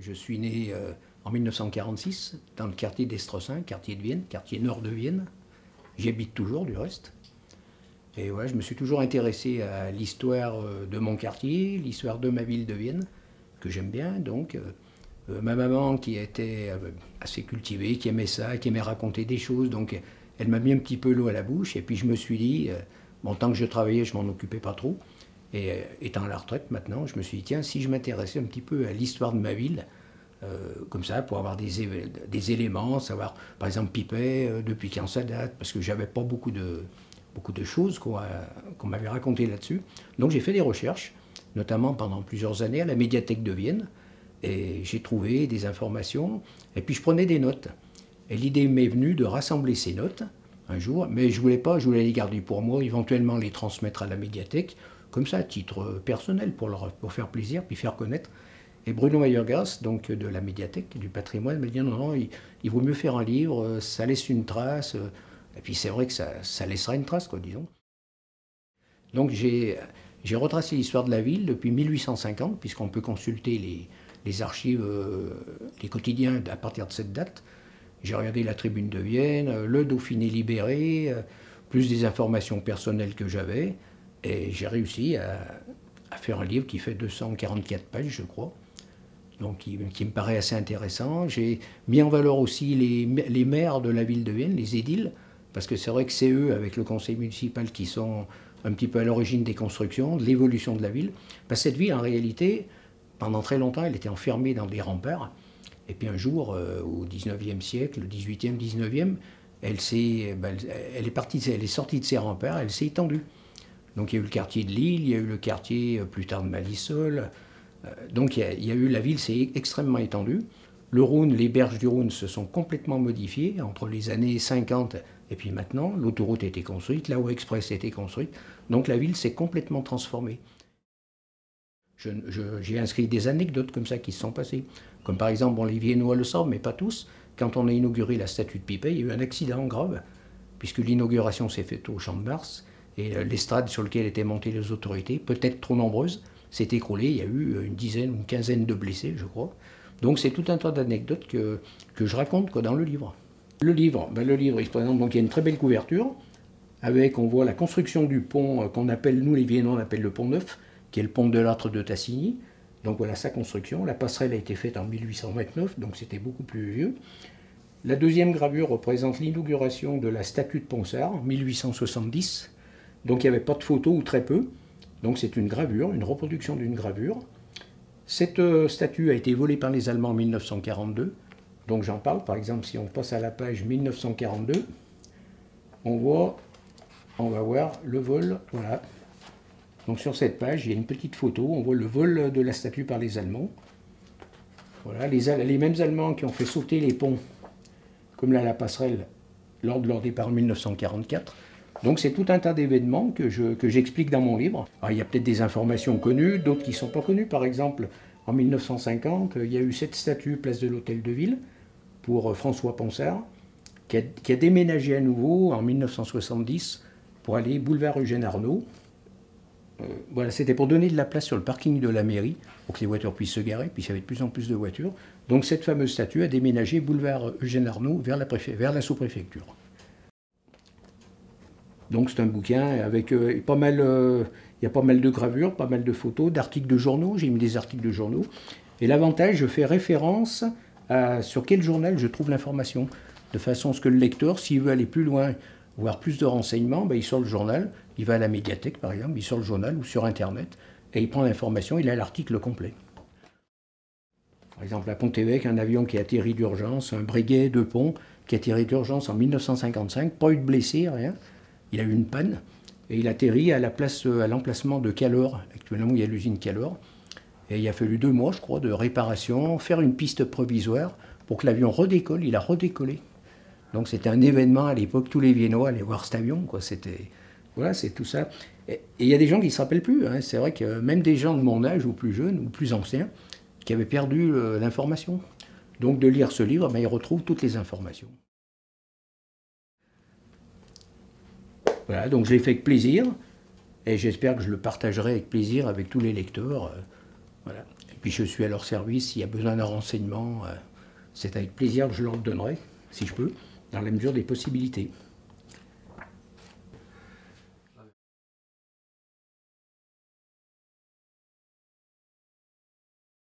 Je suis né en 1946 dans le quartier d'Estresin, quartier de Vienne, quartier nord de Vienne. J'y habite toujours du reste. Et ouais, je me suis toujours intéressé à l'histoire de mon quartier, l'histoire de ma ville de Vienne, que j'aime bien. Donc, ma maman qui était assez cultivée, qui aimait ça, qui aimait raconter des choses, donc elle m'a mis un petit peu l'eau à la bouche. Et puis je me suis dit, bon, tant que je travaillais, je m'en occupais pas trop. Et étant à la retraite maintenant, je me suis dit, tiens, si je m'intéressais un petit peu à l'histoire de ma ville, comme ça, pour avoir des éléments, savoir, par exemple, Pipet, depuis quand ça date, parce que j'avais pas beaucoup de choses qu'on m'avait racontées là-dessus. Donc j'ai fait des recherches, notamment pendant plusieurs années à la médiathèque de Vienne, et j'ai trouvé des informations, et puis je prenais des notes. Et l'idée m'est venue de rassembler ces notes un jour, mais je voulais les garder pour moi, éventuellement les transmettre à la médiathèque, comme ça, à titre personnel, pour faire plaisir, puis faire connaître. Et Bruno Meyergas, donc de la médiathèque du patrimoine, m'a dit non, il vaut mieux faire un livre, ça laisse une trace. Et puis c'est vrai que ça laissera une trace, quoi, disons. Donc j'ai retracé l'histoire de la ville depuis 1850, puisqu'on peut consulter les archives, les quotidiens à partir de cette date. J'ai regardé la Tribune de Vienne, le Dauphiné libéré, plus des informations personnelles que j'avais. Et j'ai réussi à faire un livre qui fait 244 pages, je crois. Donc qui me paraît assez intéressant. J'ai mis en valeur aussi les maires de la ville de Vienne, les édiles, parce que c'est vrai que c'est eux, avec le conseil municipal, qui sont un petit peu à l'origine des constructions, de l'évolution de la ville. Parce que cette ville, en réalité, pendant très longtemps, elle était enfermée dans des remparts. Et puis un jour, au 19e siècle, le 18e, 19e, elle est sortie de ses remparts, elle s'est étendue. Donc il y a eu le quartier de Lille, il y a eu le quartier plus tard de Malisol. Donc la ville s'est extrêmement étendue. Le Rhône, les berges du Rhône se sont complètement modifiées entre les années 50 et puis maintenant. L'autoroute a été construite, la voie express a été construite. Donc la ville s'est complètement transformée. J'ai inscrit des anecdotes comme ça qui se sont passées. Comme par exemple, bon, les Viennois le savent, mais pas tous. Quand on a inauguré la statue de Pipet, il y a eu un accident grave, puisque l'inauguration s'est faite au Champ de Mars. Et l'estrade sur laquelle étaient montées les autorités, peut-être trop nombreuses, s'est écroulée. Il y a eu une dizaine, une quinzaine de blessés, je crois. Donc c'est tout un tas d'anecdotes que je raconte dans le livre. Le livre, il se présente, donc il y a une très belle couverture, avec, on voit la construction du pont qu'on appelle, nous les Viennois, on appelle le pont Neuf, qui est le pont de Lattre de Tassigny. Donc voilà sa construction. La passerelle a été faite en 1829, donc c'était beaucoup plus vieux. La deuxième gravure représente l'inauguration de la statue de Ponsard, en 1870. Donc il n'y avait pas de photo ou très peu. Donc c'est une gravure, une reproduction d'une gravure. Cette statue a été volée par les Allemands en 1942. Donc j'en parle, par exemple, si on passe à la page 1942, on va voir le vol, voilà. Donc sur cette page, il y a une petite photo, on voit le vol de la statue par les Allemands. Voilà, les mêmes Allemands qui ont fait sauter les ponts, comme là la passerelle, lors de leur départ en 1944. Donc c'est tout un tas d'événements que j'explique dans mon livre. Alors, il y a peut-être des informations connues, d'autres qui ne sont pas connues. Par exemple, en 1950, il y a eu cette statue place de l'Hôtel de Ville pour François Ponsard, qui a déménagé à nouveau en 1970 pour aller boulevard Eugène Arnaud. Voilà, c'était pour donner de la place sur le parking de la mairie, pour que les voitures puissent se garer, puis il y avait de plus en plus de voitures. Donc cette fameuse statue a déménagé boulevard Eugène Arnaud vers la sous-préfecture. Donc c'est un bouquin avec il y a pas mal de gravures, pas mal de photos, d'articles de journaux, j'ai mis des articles de journaux. Et l'avantage, je fais référence à sur quel journal je trouve l'information, de façon à ce que le lecteur, s'il veut aller plus loin, voir plus de renseignements, il sort le journal, il va à la médiathèque par exemple, il sort le journal ou sur Internet, et il prend l'information, il a l'article complet. Par exemple, à Pont-Évêque, un avion qui a atterri d'urgence, un Breguet de pont qui a atterri d'urgence en 1955, pas eu de blessés, rien. Il a eu une panne et il atterrit à l'emplacement de Calor. Actuellement, il y a l'usine Calor. Et il a fallu 2 mois, je crois, de réparation, faire une piste provisoire pour que l'avion redécolle. Il a redécollé. Donc c'était un événement à l'époque. Tous les Viennois allaient voir cet avion, quoi. Voilà, c'est tout ça. Et il y a des gens qui ne se rappellent plus. Hein. C'est vrai que même des gens de mon âge ou plus jeunes ou plus anciens qui avaient perdu l'information. Donc de lire ce livre, ils retrouvent toutes les informations. Voilà, donc je l'ai fait avec plaisir, et j'espère que je le partagerai avec plaisir avec tous les lecteurs. Voilà. Puis je suis à leur service, s'il y a besoin d'un renseignement, c'est avec plaisir que je leur le donnerai, si je peux, dans la mesure des possibilités.